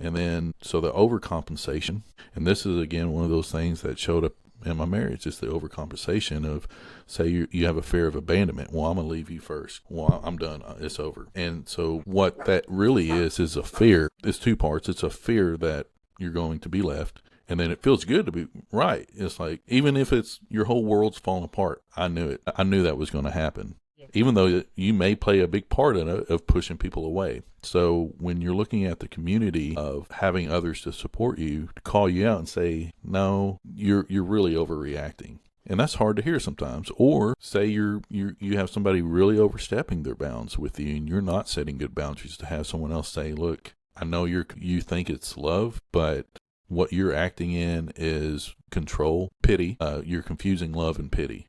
And then, so the overcompensation, and this is again one of those things that showed up in my marriage, is the overcompensation of, say you have a fear of abandonment. Well, I'm going to leave you first. Well, I'm done. It's over. And so what that really is a fear. It's two parts. It's a fear that you're going to be left. And then it feels good to be right. It's like, even if it's your whole world's falling apart, I knew it. I knew that was going to happen, even though you may play a big part in it of pushing people away. So when you're looking at the community of having others to support you, to call you out and say, no, you're really overreacting. And that's hard to hear sometimes. Or say you have somebody really overstepping their bounds with you and you're not setting good boundaries, to have someone else say, look, I know you think it's love, but what you're acting in is control, pity. You're confusing love and pity.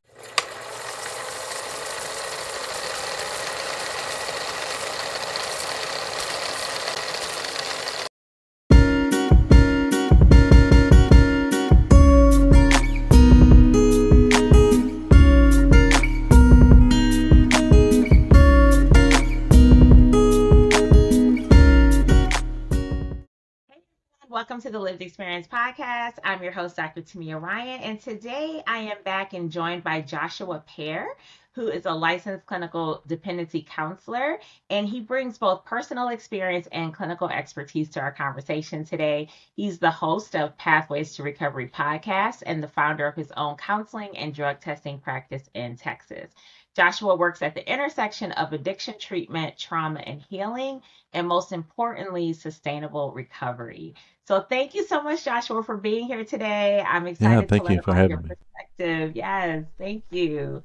Welcome to the Lived Experience Podcast. I'm your host, Dr. Tamia Ryan, and today I am back and joined by Joshua Pear, who is a licensed clinical dependency counselor, and he brings both personal experience and clinical expertise to our conversation today. He's the host of Pathways to Recovery podcast and the founder of his own counseling and drug testing practice in Texas. Joshua works at the intersection of addiction treatment, trauma and healing, and most importantly, sustainable recovery. So thank you so much, Joshua, for being here today. I'm Yeah, excited to thank learn you for about your having me. perspective. Yes, thank you.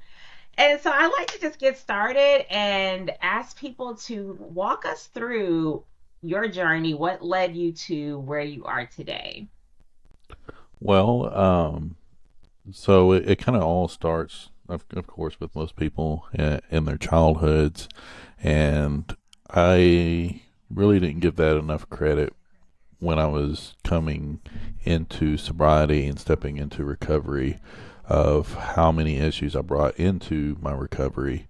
And so I'd like to just get started and ask people to walk us through your journey. What led you to where you are today? Well, so it kind of all starts, of course, with most people in their childhoods. And I really didn't give that enough credit when I was coming into sobriety and stepping into recovery, of how many issues I brought into my recovery.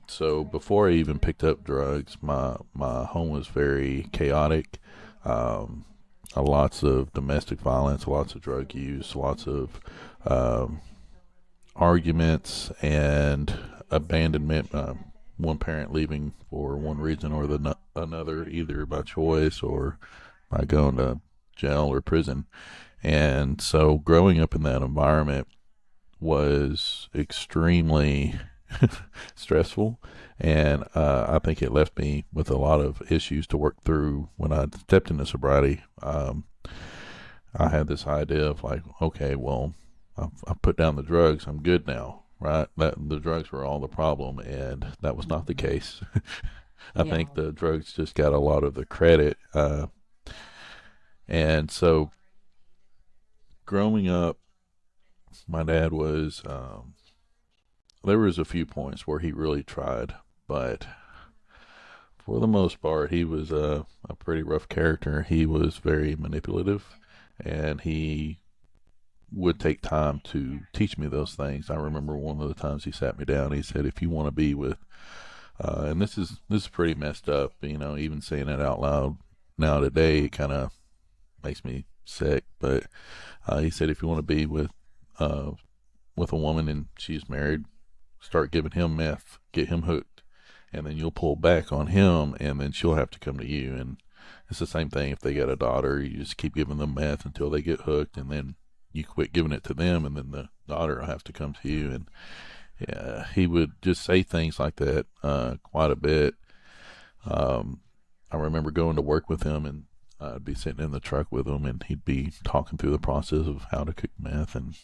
So before I even picked up drugs, my home was very chaotic. Um, Lots of domestic violence, lots of drug use, lots of um, arguments and abandonment. One parent leaving for one reason or another, either by choice or by going to jail or prison. And so growing up in that environment was extremely stressful. And I think it left me with a lot of issues to work through when I stepped into sobriety. I had this idea of like, okay, well, I've put down the drugs. I'm good now, right? That the drugs were all the problem, and that was not the case. I Yeah. think the drugs just got a lot of the credit. And so growing up, my dad was, there was a few points where he really tried, but for the most part, he was a pretty rough character. He was very manipulative, and he would take time to teach me those things. I remember one of the times he sat me down. He said, "If you want to be with," and this is pretty messed up. You know, even saying it out loud now today, it kind of makes me sick. But he said, "If you want to be uh, with a woman and she's married, start giving him meth, get him hooked, and then you'll pull back on him, and then she'll have to come to you." And it's the same thing if they got a daughter. You just keep giving them meth until they get hooked, and then you quit giving it to them, and then the daughter will have to come to you. And yeah, he would just say things like that quite a bit. Um, I remember going to work with him, and I'd be sitting in the truck with him, and he'd be talking through the process of how to cook meth, and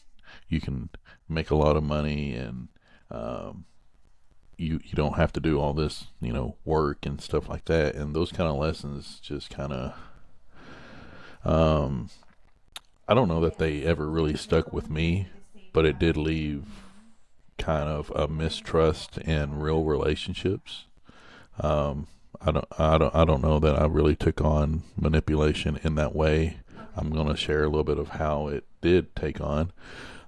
you can make a lot of money, and um, you don't have to do all this, work and stuff like that. And those kind of lessons just kind of, um, I don't know that they ever really stuck with me, but it did leave kind of a mistrust in real relationships. Um, I don't know that I really took on manipulation in that way. I'm going to share a little bit of how it did take on.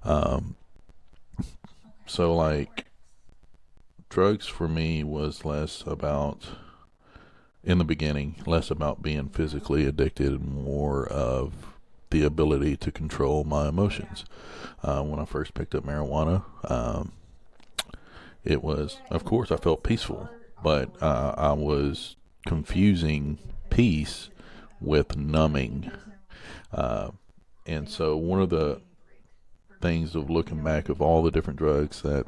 Um, so like drugs for me was less about in the beginning, less about being physically addicted and more of the ability to control my emotions. When I first picked up marijuana, it was, of course, I felt peaceful, but I was confusing peace with numbing. Uh, and so, one of the things of looking back of all the different drugs that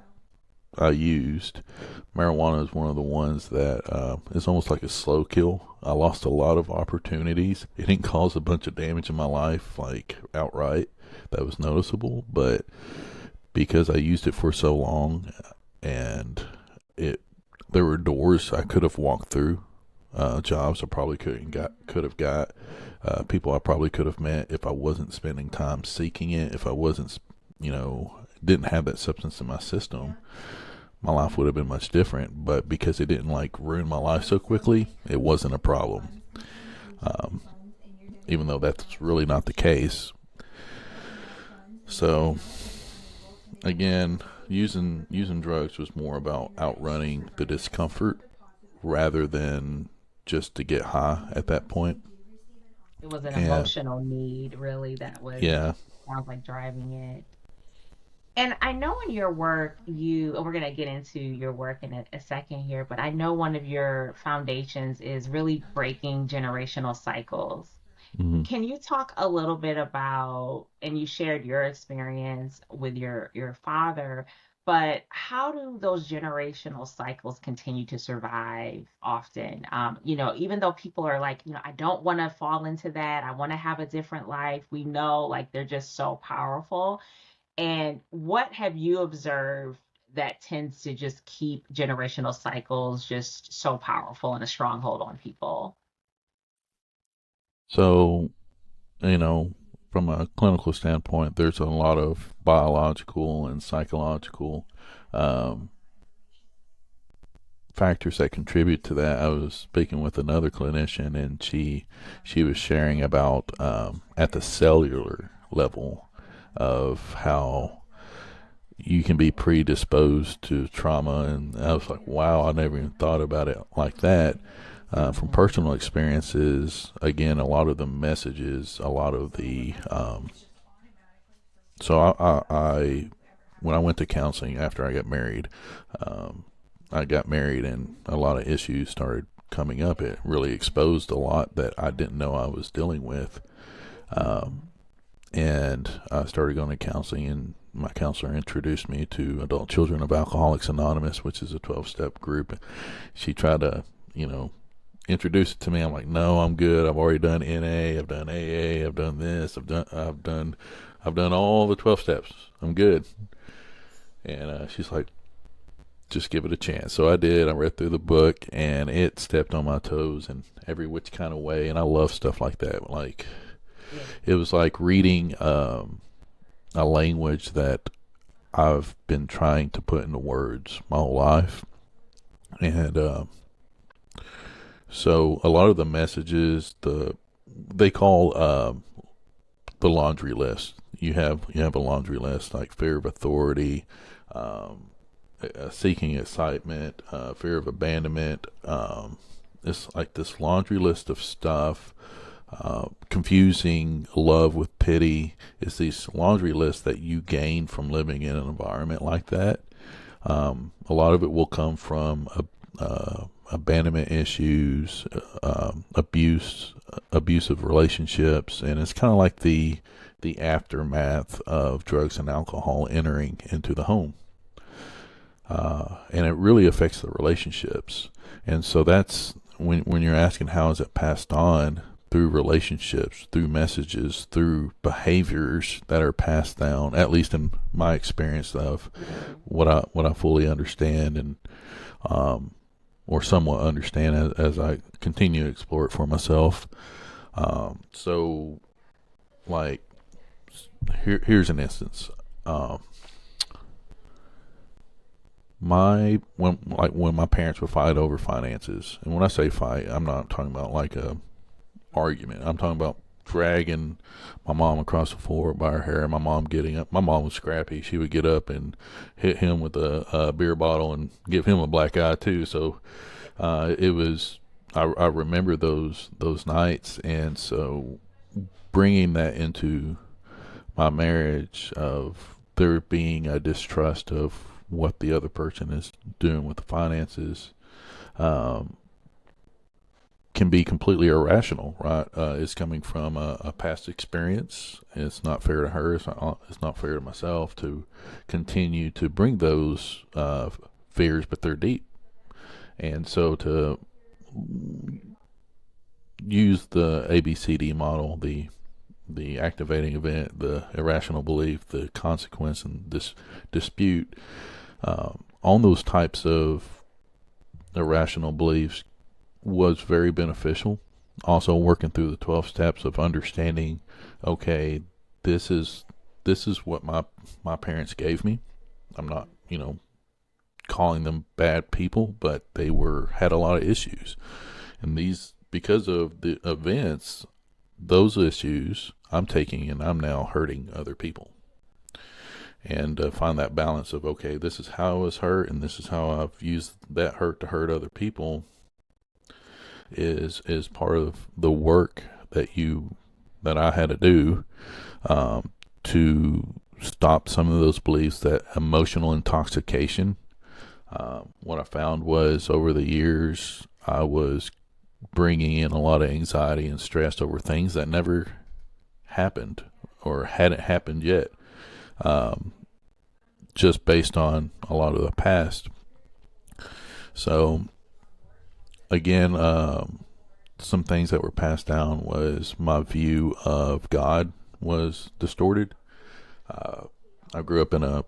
I used, marijuana is one of the ones that is almost like a slow kill. I lost a lot of opportunities. It didn't cause a bunch of damage in my life, like outright, that was noticeable, but because I used it for so long, and it, there were doors I could have walked through, jobs I probably could have got, people I probably could have met if I wasn't spending time seeking it. If I wasn't, didn't have that substance in my system, my life would have been much different. But because it didn't like ruin my life so quickly, it wasn't a problem. Um, Even though that's really not the case. So again, using drugs was more about outrunning the discomfort rather than just to get high at that point. It was an And emotional need, really, that was yeah, sounds like driving it. And I know in your work, and we're going to get into your work in a second here, but I know one of your foundations is really breaking generational cycles. mm-hmm. Can you talk a little bit about, and you shared your experience with your father, but how do those generational cycles continue to survive often? Even though people are like, I don't want to fall into that. I want to have a different life. We know like they're just so powerful. And what have you observed that tends to just keep generational cycles just so powerful and a stronghold on people? So from a clinical standpoint, there's a lot of biological and psychological um, factors that contribute to that. I was speaking with another clinician, and she was sharing about at the cellular level of how you can be predisposed to trauma, and I was like, wow, I never even thought about it like that. From personal experiences, again, a lot of the messages, a lot of the so I when I went to counseling after I got married, um, I got married and a lot of issues started coming up. It really exposed a lot that I didn't know I was dealing with. Um, and I started going to counseling, and my counselor introduced me to Adult Children of Alcoholics Anonymous, which is a 12-step group. She tried to, introduce it to me. I'm like, no, I'm good. I've already done NA, I've done AA, I've done this, I've done all the 12 steps. I'm good. And she's like, just give it a chance. So I did. I read through the book, and it stepped on my toes in every which kind of way. And I love stuff like that. Like, Yeah. it was like reading a language that I've been trying to put into words my whole life. And so a lot of the messages, they call the laundry list. You have a laundry list like fear of authority, um, seeking excitement, fear of abandonment. It's like this laundry list of stuff. Confusing love with pity is these laundry lists that you gain from living in an environment like that. A lot of it will come from abandonment issues, abusive relationships, and it's kind of like the aftermath of drugs and alcohol entering into the home. And it really affects the relationships. And so that's when you're asking how is it passed on, through relationships, through messages, through behaviors that are passed down. At least in my experience of what I fully understand, and or somewhat understand as I continue to explore it for myself. So like here's an instance. Um, when my parents would fight over finances, and when I say fight, I'm not talking about like a argument. I'm talking about dragging my mom across the floor by her hair, and my mom getting up. My mom was scrappy. She would get up and hit him with a beer bottle and give him a black eye too. So it was I remember those nights, and so bringing that into my marriage of there being a distrust of what the other person is doing with the finances, um, can be completely irrational, right? It's coming from a past experience. It's not fair to her. It's not fair to myself to continue to bring those fears, but they're deep. And so to use the ABCD model, the activating event, the irrational belief, the consequence, and this dispute, on those types of irrational beliefs was very beneficial. Also, working through the 12 steps of understanding, okay, this is what my parents gave me. I'm not, calling them bad people, but they had a lot of issues, and these because of the events, those issues I'm taking and I'm now hurting other people. And find that balance of, okay, this is how I was hurt, and this is how I've used that hurt to hurt other people is part of the work that I had to do, to stop some of those beliefs, that emotional intoxication. What I found was over the years I was bringing in a lot of anxiety and stress over things that never happened or hadn't happened yet, um, just based on a lot of the past. So again, some things that were passed down was my view of God was distorted. Uh, I grew up in a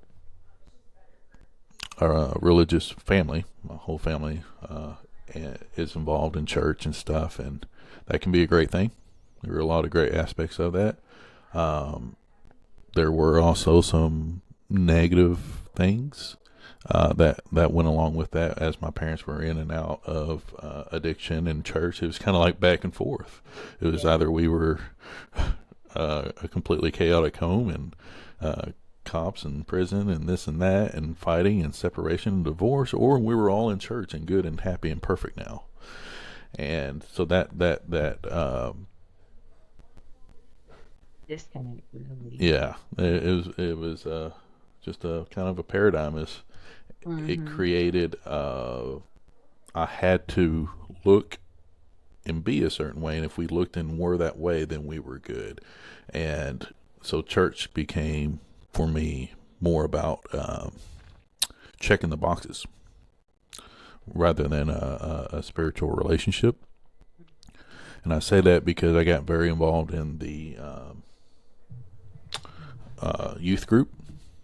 religious family. My whole family is involved in church and stuff, and that can be a great thing. There were a lot of great aspects of that. Um, there were also some negative things that went along with that, as my parents were in and out of addiction and church. It was kind of like back and forth. It was Yeah. either we were a completely chaotic home and cops and prison and this and that and fighting and separation and divorce, or we were all in church and good and happy and perfect now. And so that Disconnect, really. yeah, it was just a kind of a paradigm. It Mm-hmm. created I had to look and be a certain way, and if we looked and were that way, then we were good. And so church became for me more about checking the boxes rather than a spiritual relationship. And I say that because I got very involved in the youth group.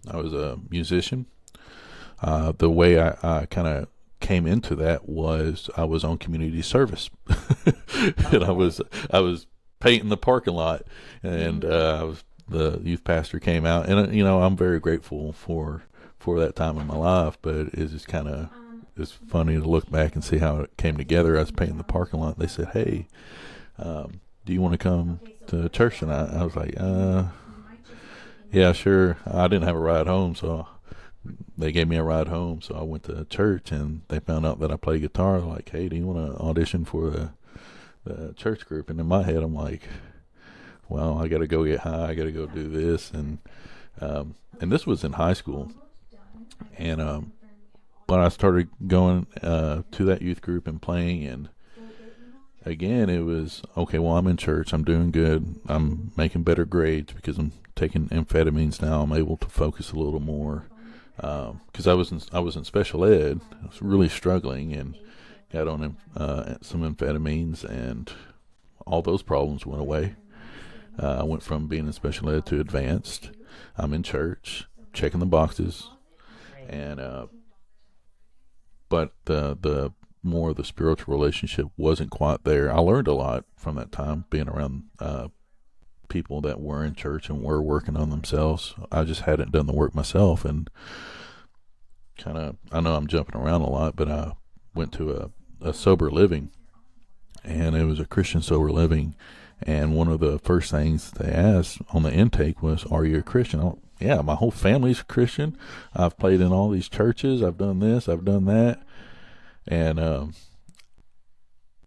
I was a musician. The way I kind of came into that was I was on community service, and Okay. I was painting the parking lot, and Mm-hmm. the youth pastor came out, and I'm very grateful for that time in my life. But it's just kind of it's funny to look back and see how it came together. I was painting the parking lot. They said, "Hey, do you want to come to church tonight?" I was like, yeah, sure. I didn't have a ride home, so they gave me a ride home. So I went to church, and they found out that I play guitar. They're like, "Hey, do you want to audition for the church group?" And in my head, I'm like, "Well, I got to go get high. I got to go do this." And this was in high school, and but I started going to that youth group and playing, and again, it was okay. Well, I'm in church. I'm doing good. I'm making better grades because I'm taking amphetamines now. I'm able to focus a little more because I was in special ed. I was really struggling and got on some amphetamines, and all those problems went away. I went from being in special ed to advanced. I'm in church, checking the boxes, Great. and but the more of the spiritual relationship wasn't quite there. I learned a lot from that time being around people that were in church and were working on themselves. I just hadn't done the work myself, and kind of I know I'm jumping around a lot, but I went to a sober living, and it was a Christian sober living. And one of the first things they asked on the intake was, "Are you a Christian?" Yeah, my whole family's Christian. I've played in all these churches. I've done this. I've done that. And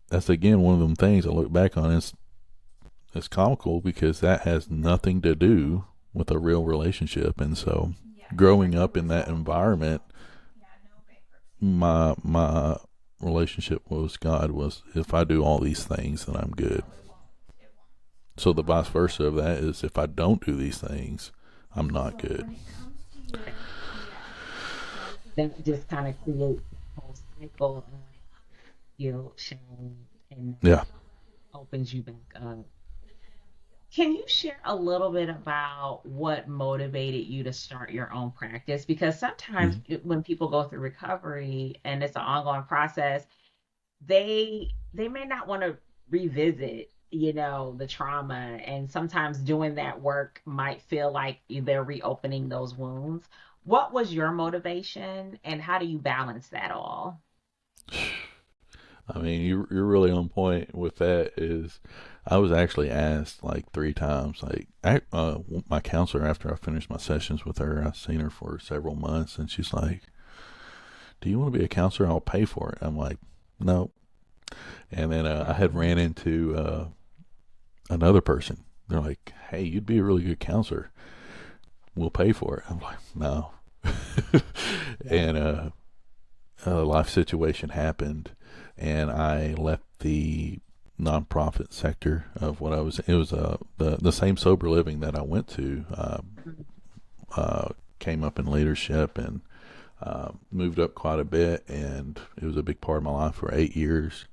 that's again one of them things I look back on. It's comical because that has nothing to do with a real relationship, and so growing up in that environment, my relationship with God was, if I do all these things, then I'm good. So the vice versa of that is, if I don't do these things, I'm not good. Right. That just kind of creates a whole cycle of guilt, shame, and Yeah. opens you back up. Can you share a little bit about what motivated you to start your own practice? Because sometimes Mhm. when people go through recovery and it's an ongoing process, they may not want to revisit, the trauma, and sometimes doing that work might feel like they're reopening those wounds. What was your motivation and how do you balance that all? I mean, you're really on point with that. Is I was actually asked like 3 times. Like, my counselor, after I finished my sessions with her, I seen her for several months, and she's like, "Do you want to be a counselor? I'll pay for it." I'm like, "No." And then I had Mm-hmm. ran into another person. They're like, "Hey, you'd be a really good counselor. We'll pay for it." I'm like, "No." Yeah. And a life situation happened, and I left the nonprofit sector of what I was. It was the same sober living that I went to. Uh, Came up in leadership and moved up quite a bit, and it was a big part of my life for 8 years.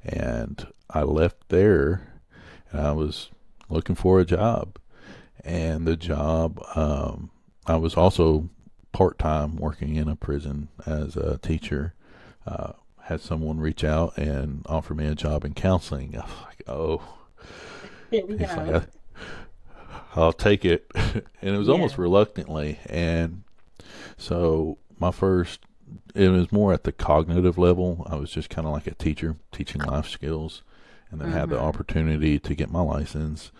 And I left there, and I was looking for a job, and the job, I was also part time working in a prison as a teacher. Uh, had someone reach out and offer me a job in counseling. I was like, oh, Here we he's like, go. I'll take it. And it was almost Yeah. reluctantly. And so it was more at the cognitive level. I was just kind of like a teacher, teaching life skills, and then had the Mm-hmm. opportunity to get my license.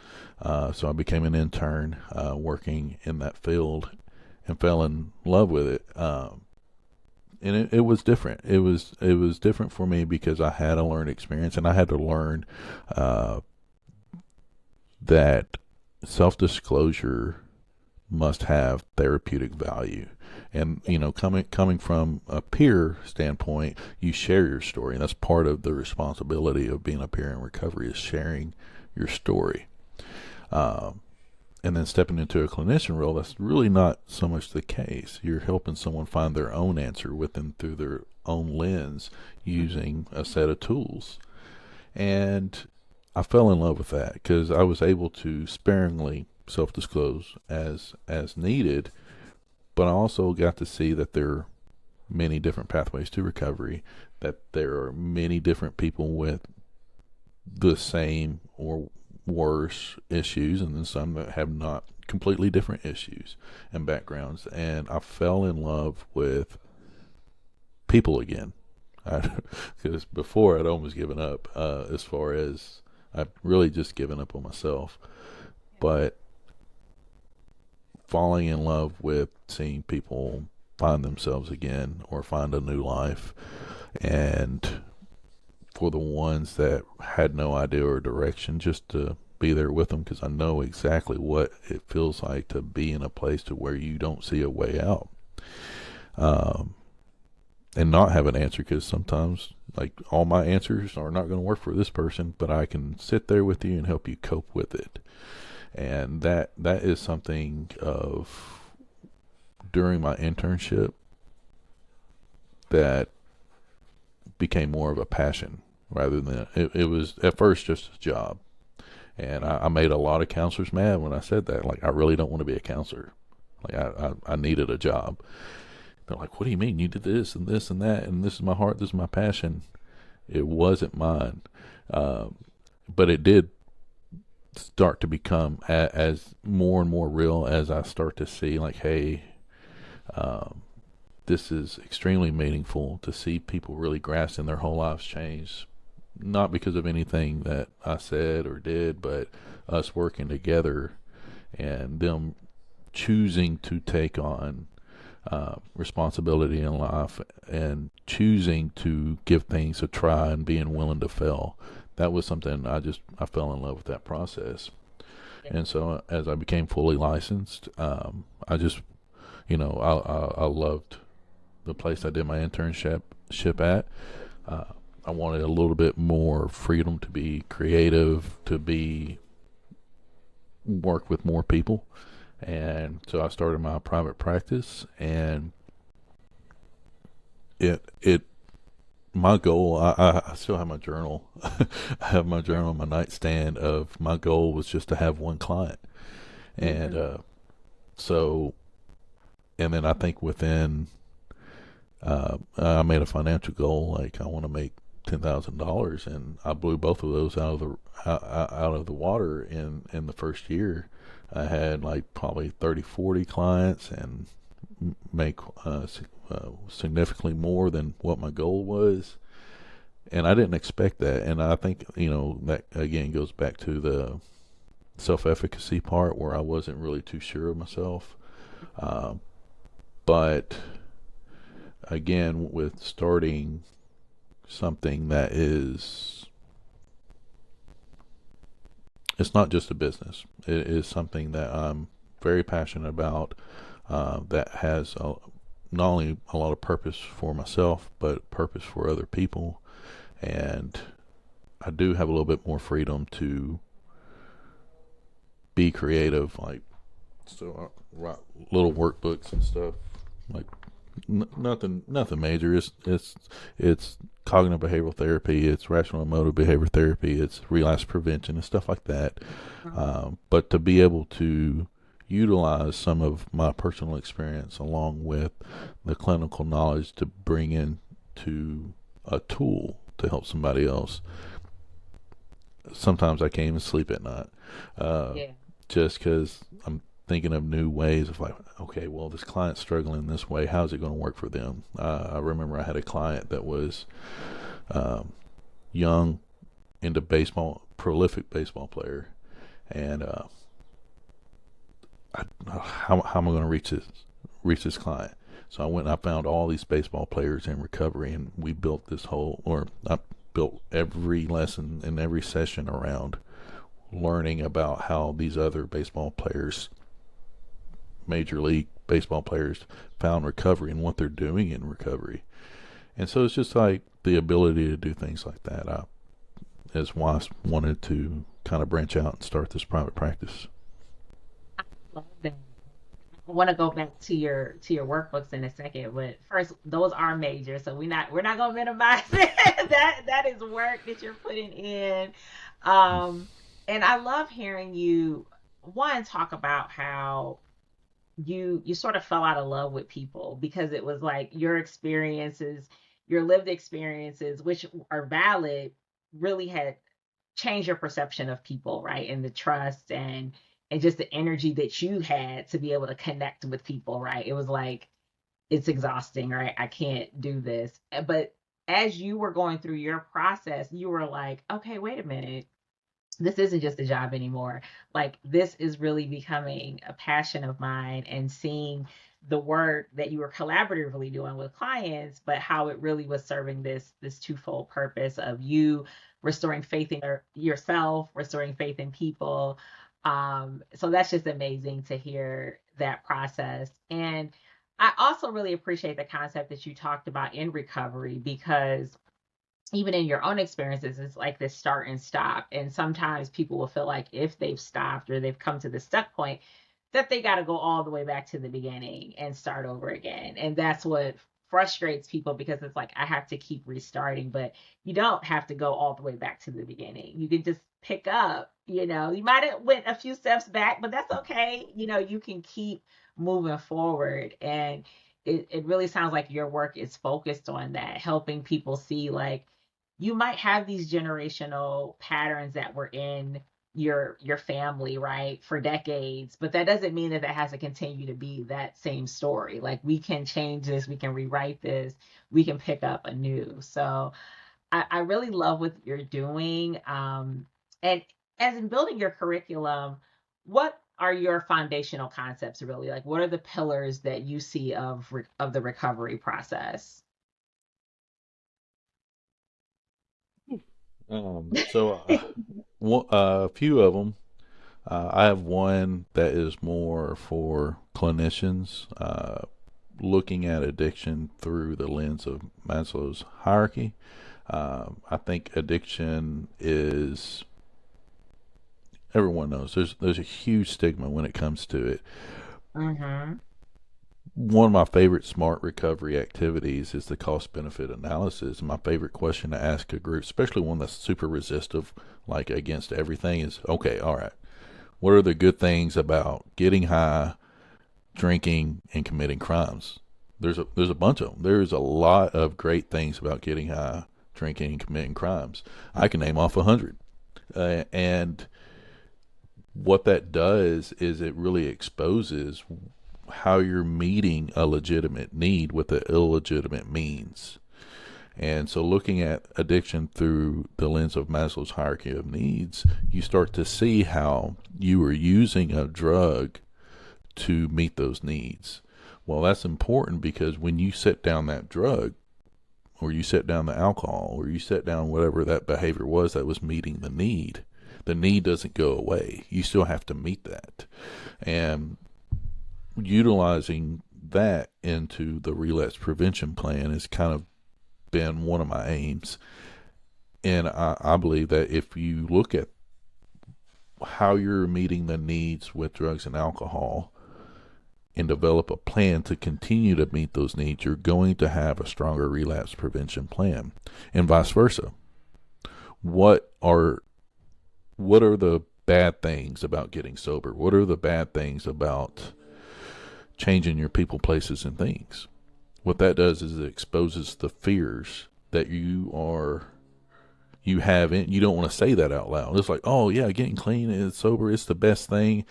So I became an intern working in that field and fell in love with it. And it was different. It was different for me because I had a learned experience, and I had to learn uh, that self disclosure must have therapeutic value. And Yeah. coming from a peer standpoint, you share your story, and that's part of the responsibility of being a peer in recovery, is sharing your story. Um, and then stepping into a clinician role, that's really not so much the case. You're helping someone find their own answer within through their own lens, Mm-hmm. using a set of tools. And I fell in love with that because I was able to sparingly self-disclose as needed, but I also got to see that there are many different pathways to recovery, that there are many different people with the same or worse issues, and then some that have not completely different issues and backgrounds. And I fell in love with people again. Because before I'd almost given up, as far as I've really just given up on myself. But falling in love with seeing people find themselves again or find a new life, and for the ones that had no idea or direction, just to be there with them, because I know exactly what it feels like to be in a place to where you don't see a way out, um, and not have an answer, because sometimes like all my answers are not going to work for this person, but I can sit there with you and help you cope with it. And that is something of, during my internship, that became more of a passion, rather than it was at first just a job. And I made a lot of counselors mad when I said that. Like, I really don't want to be a counselor. Like, I needed a job. They're like, "What do you mean? You did this and this and that, and this is my heart, this is my passion." It wasn't mine, um, but it did start to become as more and more real, as I start to see, like, hey, um, this is extremely meaningful to see people really grasping their whole lives change, not because of anything that I said or did, but us working together and them choosing to take on responsibility in life and choosing to give things a try and being willing to fail. That was something I fell in love with that process. Yeah. And so as I became fully licensed, I just, I loved the place I did my internship at. Uh, I wanted a little bit more freedom to be creative, to be work with more people, and so I started my private practice. And it my goal, I still have my journal. I have my Yeah. journal on my nightstand. Of my goal was just to have one client, and Hmm. so and then I think within I made a financial goal, like I want to make $10,000, and I blew both of those out of the water in the first year. I had like probably 30, 40 clients, and make significantly more than what my goal was. And I didn't expect that. And I think, that again goes back to the self efficacy part where I wasn't really too sure of myself. Uh, but again, with starting something that is, it's not just a business, it is something that I'm very passionate about, that has not only a lot of purpose for myself, but purpose for other people. And I do have a little bit more freedom to be creative, like so I write little workbooks and stuff, like nothing major. It's cognitive behavioral therapy, it's rational emotive behavior therapy, it's relapse prevention and stuff like that. But to be able to utilize some of my personal experience along with the clinical knowledge to bring in to a tool to help somebody else. Sometimes I can't even sleep at night, uh, Yeah. just because I'm thinking of new ways of like, okay, well, this client's struggling this way. How's it going to work for them? I remember I had a client that was um, young, into baseball, prolific baseball player, and how am I going to reach this client? So I went and I found all these baseball players in recovery, and we built this whole, or I built every lesson and every session around learning about how these other baseball players, major league baseball players, found recovery and what they're doing in recovery. And so it's just like the ability to do things like that. I, is why I wanted to kind of branch out and start this private practice. Love that. I want to go back to your workbooks in a second, but first, those are major, so we're not gonna minimize it. That is work that you're putting in. Um, and I love hearing you one talk about how you sort of fell out of love with people because it was like your experiences, your lived experiences, which are valid, really had changed your perception of people, right? And the trust and just the energy that you had to be able to connect with people, right? It was like it's exhausting, right? I can't do this. But as you were going through your process, you were like, okay, wait a minute, this isn't just a job anymore. Like this is really becoming a passion of mine and seeing the work that you were collaboratively doing with clients, but how it really was serving this twofold purpose of you restoring faith in yourself, restoring faith in people. So that's just amazing to hear that process. And I also really appreciate the concept that you talked about in recovery because even in your own experiences, it's like this start and stop. And sometimes people will feel like if they've stopped or they've come to the stuck point, that they got to go all the way back to the beginning and start over again. And that's what frustrates people because it's like, I have to keep restarting, but you don't have to go all the way back to the beginning. You can just pick up, you might have went a few steps back, but that's okay. You can keep moving forward. And it really sounds like your work is focused on that, helping people see like, you might have these generational patterns that were in your family, right, for decades, but that doesn't mean that has to continue to be that same story. Like we can change this, we can rewrite this, we can pick up anew. So I really love what you're doing. And as in building your curriculum, what are your foundational concepts really? Like, what are the pillars that you see of the recovery process? A few of them. I have one that is more for clinicians, looking at addiction through the lens of Maslow's hierarchy. I think addiction is, everyone knows there's a huge stigma when it comes to it. Mm-hmm. One of my favorite smart recovery activities is the cost benefit analysis. And my favorite question to ask a group, especially one that's super resistive, like against everything, is okay, all right, what are the good things about getting high, drinking, and committing crimes? There's a bunch of them. There's a lot of great things about getting high, drinking, and committing crimes. I can name off 100. And what that does is it really exposes how you're meeting a legitimate need with an illegitimate means. And so, looking at addiction through the lens of Maslow's hierarchy of needs, you start to see how you are using a drug to meet those needs. Well, that's important because when you set down that drug, or you set down the alcohol, or you set down whatever that behavior was that was meeting the need doesn't go away. You still have to meet that. And utilizing that into the relapse prevention plan has kind of been one of my aims. And I believe that if you look at how you're meeting the needs with drugs and alcohol and develop a plan to continue to meet those needs, you're going to have a stronger relapse prevention plan, and vice versa. What are the bad things about getting sober? What are the bad things about changing your people, places, and things? What that does is it exposes the fears that you have in. You don't want to say that out loud. It's like, oh yeah, getting clean and sober, it's the best thing.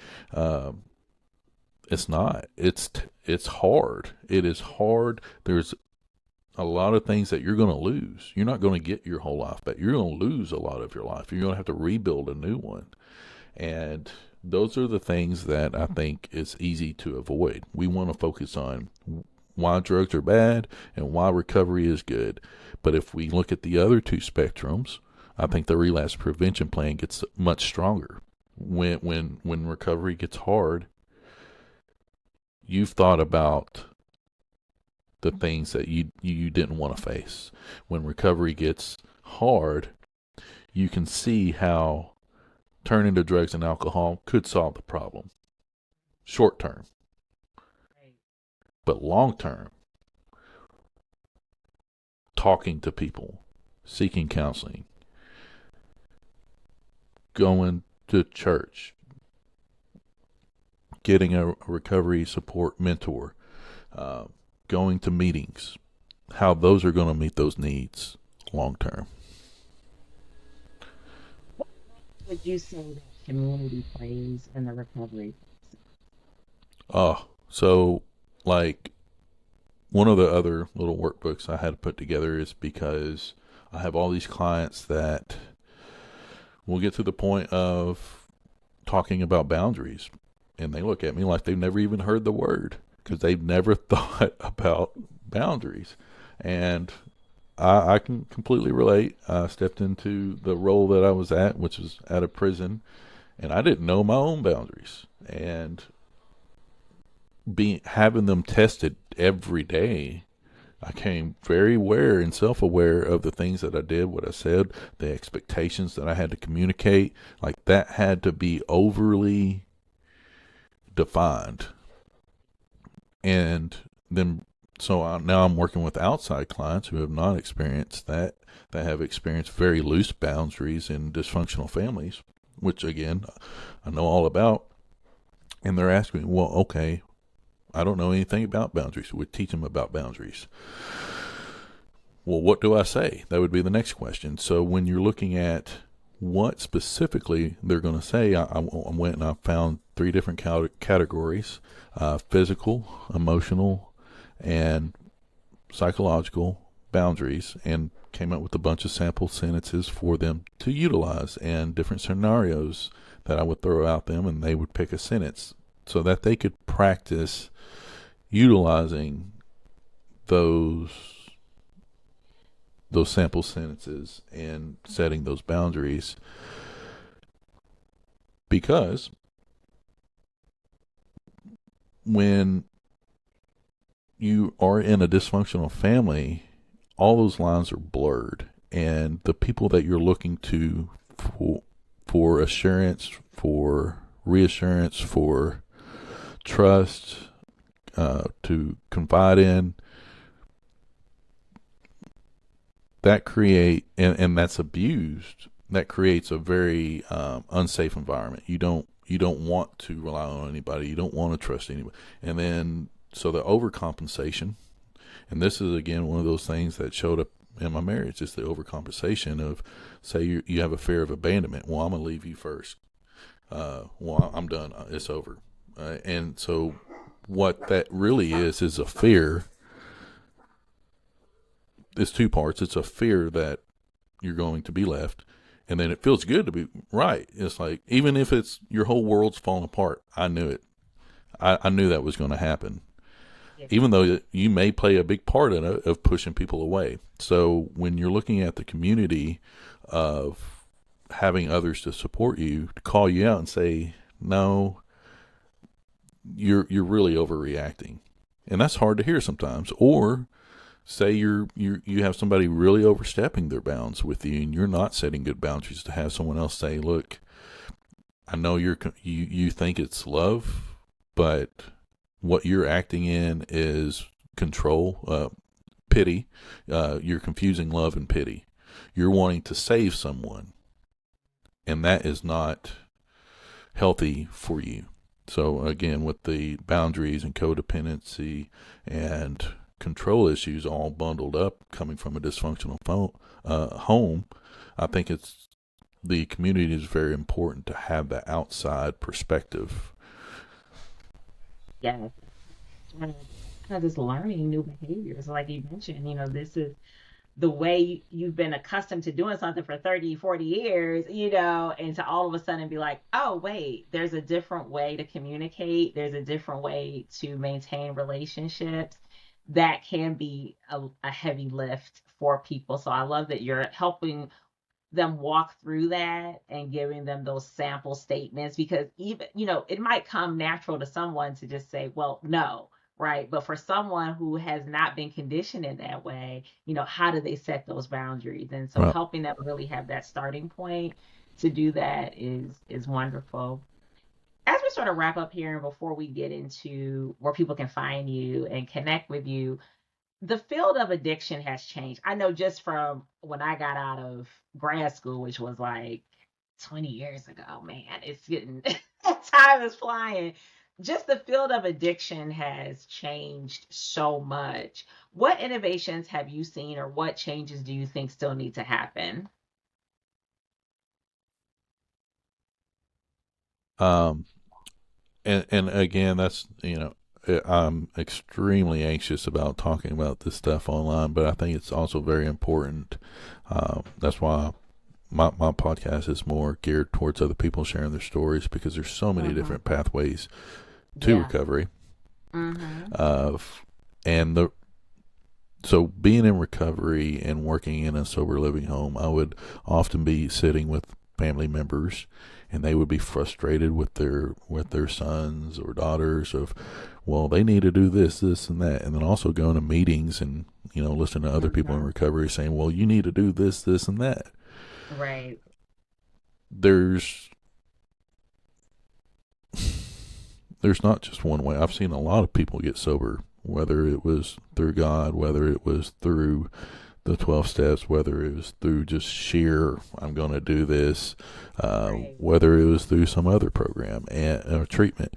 It's not. It's hard. It is hard. There's a lot of things that you're going to lose. You're not going to get your whole life back. You're going to lose a lot of your life. You're going to have to rebuild a new one. And those are the things that I think is easy to avoid. We want to focus on why drugs are bad and why recovery is good. But if we look at the other two spectrums, I think the relapse prevention plan gets much stronger. When recovery gets hard, you've thought about the things that you didn't want to face. When recovery gets hard, you can see how turning to drugs and alcohol could solve the problem short term, Right. but long term, talking to people, seeking counseling, going to church, getting a recovery support mentor, uh, going to meetings, how those are going to meet those needs long term. Would you say that community plays in the recovery? So like one of the other little workbooks I had to put together is because I have all these clients that will get to the point of talking about boundaries, and they look at me like they've never even heard the word because they've never thought about boundaries. And I can completely relate. I stepped into the role that I was at, which was at a prison, and I didn't know my own boundaries. And being having them tested every day, I came very aware and self-aware of the things that I did, what I said, the expectations that I had to communicate. Like that had to be overly defined. And then, now I'm working with outside clients who have not experienced that, that have experienced very loose boundaries in dysfunctional families, which again, I know all about. And they're asking me, well, okay, I don't know anything about boundaries. We teach them about boundaries. Well, what do I say? That would be the next question. So when you're looking at what specifically they're going to say, I went and I found three different categories: physical, emotional, and psychological boundaries. And came up with a bunch of sample sentences for them to utilize and different scenarios that I would throw out them, and they would pick a sentence so that they could practice utilizing those sample sentences and setting those boundaries, because when you are in a dysfunctional family, all those lines are blurred, and the people that you're looking to for assurance, for reassurance, for trust, to confide in, that create and that's abused. That creates a very unsafe environment. You don't want to rely on anybody. You don't want to trust anybody. And then so the overcompensation, and this is again one of those things that showed up in my marriage, is the overcompensation of, say you have a fear of abandonment. Well, I'm gonna leave you first. Well, I'm done. It's over. And so what that really is a fear. It's two parts. It's a fear that you're going to be left, and then it feels good to be right. It's like, even if it's your whole world's falling apart, I knew it. I knew that was going to happen, Yeah. even though you may play a big part in it of pushing people away. So when you're looking at the community of having others to support you, to call you out and say, no, you're really overreacting, and that's hard to hear sometimes. Or say you have somebody really overstepping their bounds with you, and you're not setting good boundaries, to have someone else say, look, I know you think it's love, but what you're acting in is control, pity. You're confusing love and pity. You're wanting to save someone, and that is not healthy for you. So again, with the boundaries and codependency and control issues all bundled up, coming from a dysfunctional home, I think the community is very important to have that outside perspective. Yes. Kind of just learning new behaviors. Like you mentioned, this is the way you've been accustomed to doing something for 30, 40 years, and to all of a sudden be like, oh, wait, there's a different way to communicate. There's a different way to maintain relationships. That can be a heavy lift for people. So I love that you're helping them walk through that and giving them those sample statements, because even it might come natural to someone to just say, well, no, right? But for someone who has not been conditioned in that way, how do they set those boundaries? And so Right. helping them really have that starting point to do that is wonderful. As we sort of wrap up here and before we get into where people can find you and connect with you, the field of addiction has changed. I know just from when I got out of grad school, which was like 20 years ago, man, it's getting, time is flying. Just the field of addiction has changed so much. What innovations have you seen, or what changes do you think still need to happen? Um, and again, that's, I'm extremely anxious about talking about this stuff online, but I think it's also very important. That's why my podcast is more geared towards other people sharing their stories, because there's so many Mm-hmm. different pathways to Yeah. recovery. Mm-hmm. Of and the So being in recovery and working in a sober living home, I would often be sitting with family members, and they would be frustrated with their sons or daughters of, well, they need to do this and that. And then also going to meetings and, listening to other people in Mm-hmm. recovery saying, well, you need to do this and that. Right. There's there's not just one way. I've seen a lot of people get sober, whether it was through God, whether it was through the 12 steps, whether it was through just sheer, I'm going to do this, Right. whether it was through some other program and treatment.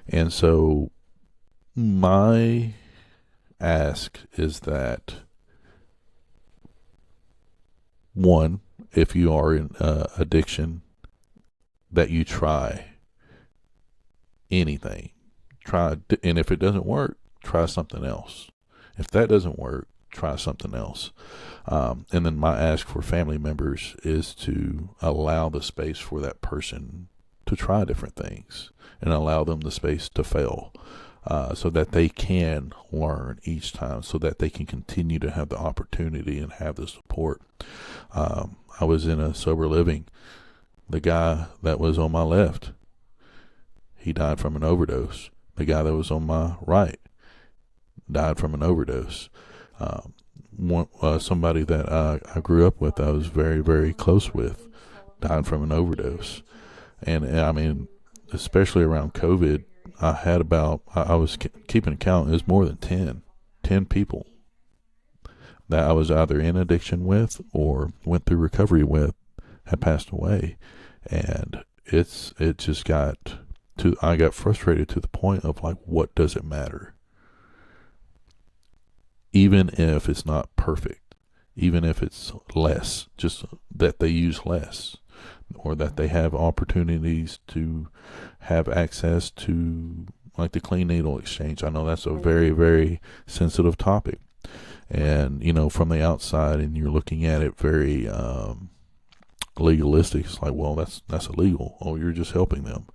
And so my ask is that, one, if you are in addiction, that you try anything. And if it doesn't work, try something else. If that doesn't work, try something else. And then my ask for family members is to allow the space for that person to try different things and allow them the space to fail, so that they can learn each time, so that they can continue to have the opportunity and have the support. I was in a sober living. The guy that was on my left, he died from an overdose. The guy that was on my right died from an overdose. Somebody that I grew up with, I was very, very close with, died from an overdose. And I mean, especially around COVID, I was keeping count, it was more than 10 people that I was either in addiction with or went through recovery with had passed away. And it just I got frustrated to the point of like, what does it matter? Even if it's not perfect, even if it's less, just that they use less, or that they have opportunities to have access to, like, the clean needle exchange. I know that's a very, very sensitive topic. And, from the outside, and you're looking at it very legalistic. It's like, well, that's illegal. Oh, you're just helping them.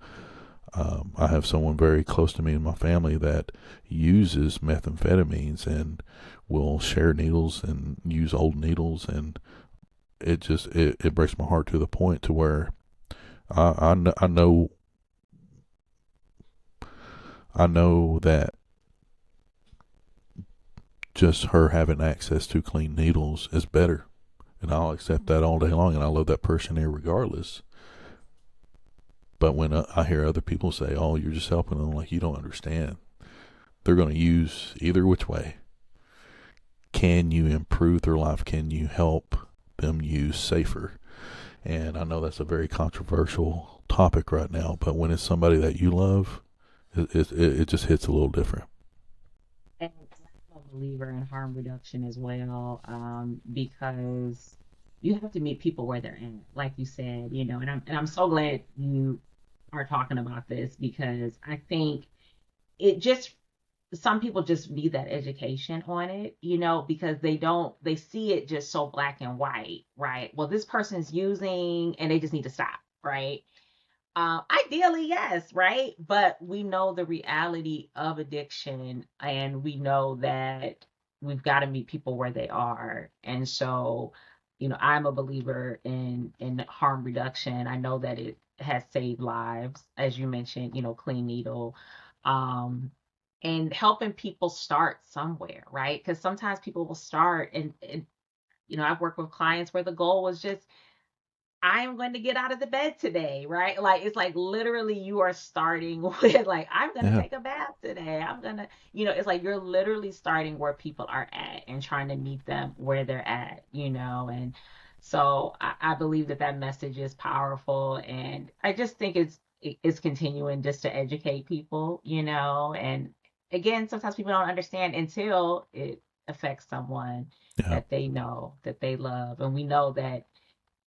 I have someone very close to me in my family that uses methamphetamines and will share needles and use old needles, and it breaks my heart to the point to where I know that just her having access to clean needles is better, and I'll accept that all day long, and I love that person regardless. But when I hear other people say, "Oh, you're just helping them," like, you don't understand. They're going to use either which way. Can you improve their life? Can you help them use safer? And I know that's a very controversial topic right now, but when it's somebody that you love, it just hits a little different. And I'm a believer in harm reduction as well, because you have to meet people where they're at, like you said, and I'm so glad you are talking about this because I think it just some people just need that education on it, because they see it just so black and white, right? Well, this person's using and they just need to stop, right? Ideally, yes, right? But we know the reality of addiction, and we know that we've got to meet people where they are. And so, I'm a believer in harm reduction. I know that it has saved lives, as you mentioned, clean needle, um, and helping people start somewhere, right? Because sometimes people will start, and I've worked with clients where the goal was just I am going to get out of the bed today, right? Like it's like literally you are starting with like I'm going to Yeah, take a bath today. I'm going to, it's like you're literally starting where people are at and trying to meet them where they're at, and so I believe that message is powerful, and I just think it's continuing just to educate people, and again, sometimes people don't understand until it affects someone yeah, that they know that they love, and we know that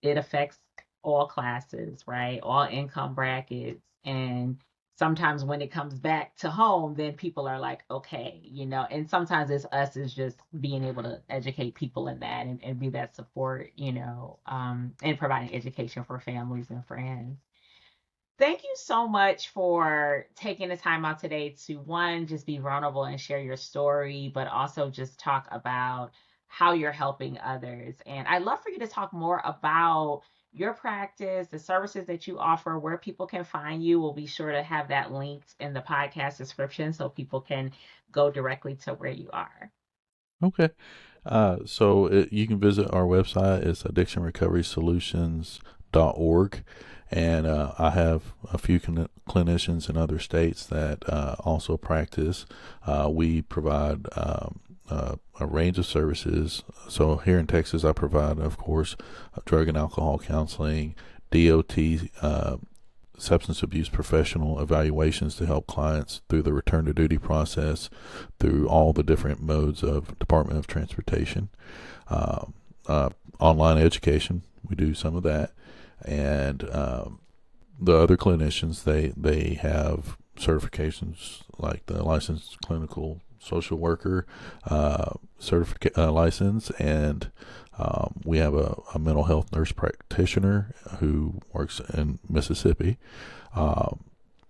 it affects all classes, right? All income brackets. And sometimes when it comes back to home, then people are like, okay, and sometimes it's us is just being able to educate people in that and be that support, and providing education for families and friends. Thank you so much for taking the time out today to one, just be vulnerable and share your story, but also just talk about how you're helping others. And I'd love for you to talk more about your practice, the services that you offer, where people can find you. We'll be sure to have that linked in the podcast description so people can go directly to where you are. okay. You can visit our website. It's addictionrecoverysolutions.org. And I have a few clinicians in other states that also practice. We provide a range of services. So here in Texas, I provide, of course, drug and alcohol counseling, DOT, substance abuse professional evaluations to help clients through the return to duty process, through all the different modes of Department of Transportation. Um, Online education, we do some of that. And the other clinicians, they have certifications like the licensed clinical social worker license, and we have a mental health nurse practitioner who works in Mississippi. Um,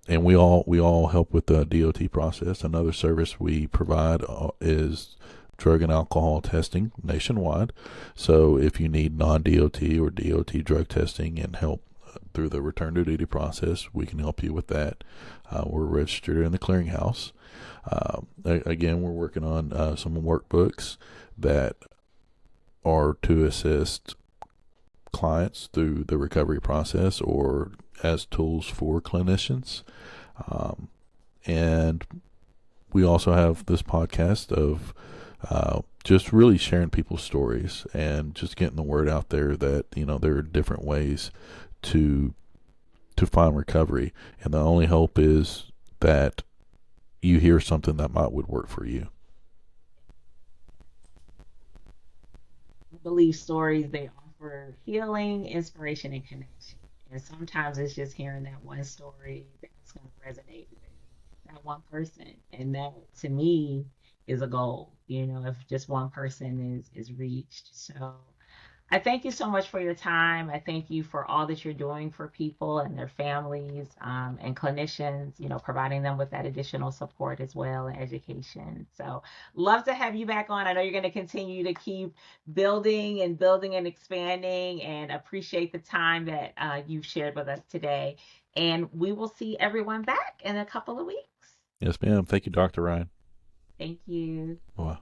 and we all help with the DOT process. Another service we provide is drug and alcohol testing nationwide. So if you need non-DOT or DOT drug testing and help through the return to duty process, we can help you with that. We're registered in the clearinghouse. Again, we're working on some workbooks that are to assist clients through the recovery process or as tools for clinicians. Um, and we also have this podcast of just really sharing people's stories and just getting the word out there that there are different ways to find recovery, and the only hope is that you hear something that might would work for you. I believe stories, they offer healing, inspiration, and connection. And sometimes it's just hearing that one story that's going to resonate with that one person. And that, to me, is a goal, if just one person is reached. So I thank you so much for your time. I thank you for all that you're doing for people and their families, and clinicians, providing them with that additional support as well and education. So, love to have you back on. I know you're going to continue to keep building and expanding, and appreciate the time that you've shared with us today. And we will see everyone back in a couple of weeks. Yes, ma'am. Thank you, Dr. Ryan. Thank you. Bye.